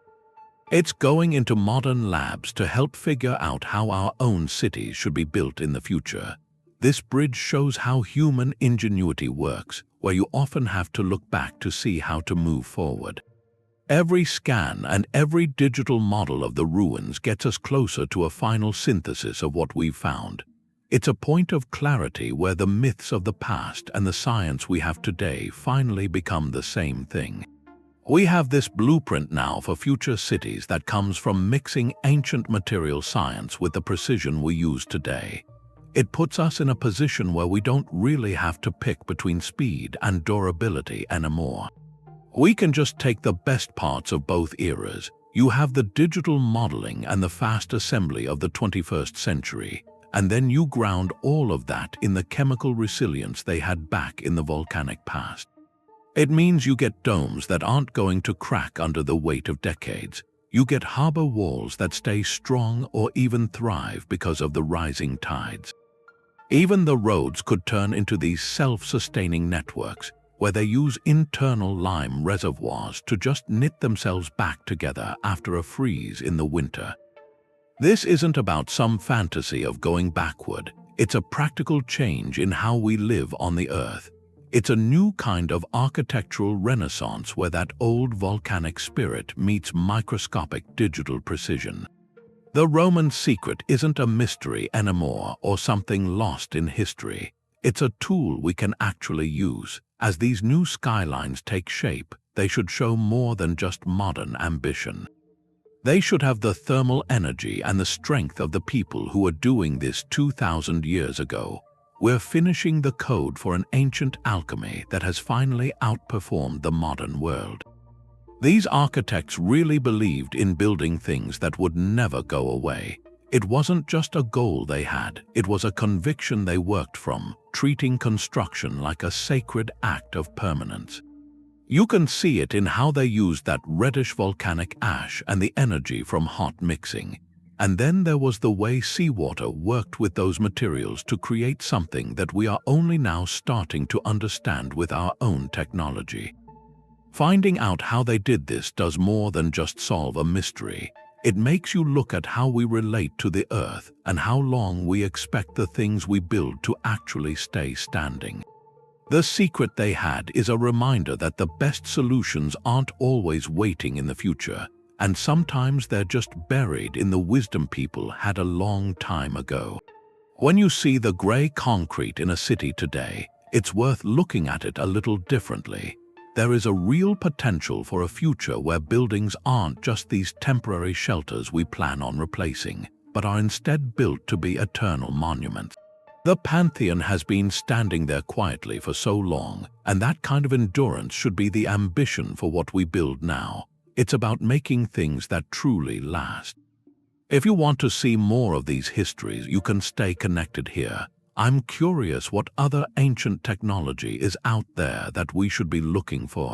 It's going into modern labs to help figure out how our own cities should be built in the future. This bridge shows how human ingenuity works, where you often have to look back to see how to move forward. Every scan and every digital model of the ruins gets us closer to a final synthesis of what we've found. It's a point of clarity where the myths of the past and the science we have today finally become the same thing. We have this blueprint now for future cities that comes from mixing ancient material science with the precision we use today. It puts us in a position where we don't really have to pick between speed and durability anymore. We can just take the best parts of both eras. You have the digital modeling and the fast assembly of the 21st century, and then you ground all of that in the chemical resilience they had back in the volcanic past. It means you get domes that aren't going to crack under the weight of decades. You get harbor walls that stay strong or even thrive because of the rising tides. Even the roads could turn into these self-sustaining networks, where they use internal lime reservoirs to just knit themselves back together after a freeze in the winter. This isn't about some fantasy of going backward. It's a practical change in how we live on the Earth. It's a new kind of architectural renaissance where that old volcanic spirit meets microscopic digital precision. The Roman secret isn't a mystery anymore or something lost in history. It's a tool we can actually use. As these new skylines take shape, they should show more than just modern ambition. They should have the thermal energy and the strength of the people who were doing this 2,000 years ago. We're finishing the code for an ancient alchemy that has finally outperformed the modern world. These architects really believed in building things that would never go away. It wasn't just a goal they had, it was a conviction they worked from, treating construction like a sacred act of permanence. You can see it in how they used that reddish volcanic ash and the energy from hot mixing. And then there was the way seawater worked with those materials to create something that we are only now starting to understand with our own technology. Finding out how they did this does more than just solve a mystery. It makes you look at how we relate to the Earth and how long we expect the things we build to actually stay standing. The secret they had is a reminder that the best solutions aren't always waiting in the future, and sometimes they're just buried in the wisdom people had a long time ago. When you see the gray concrete in a city today, it's worth looking at it a little differently. There is a real potential for a future where buildings aren't just these temporary shelters we plan on replacing, but are instead built to be eternal monuments. The Pantheon has been standing there quietly for so long, and that kind of endurance should be the ambition for what we build now. It's about making things that truly last. If you want to see more of these histories, you can stay connected here. I'm curious what other ancient technology is out there that we should be looking for.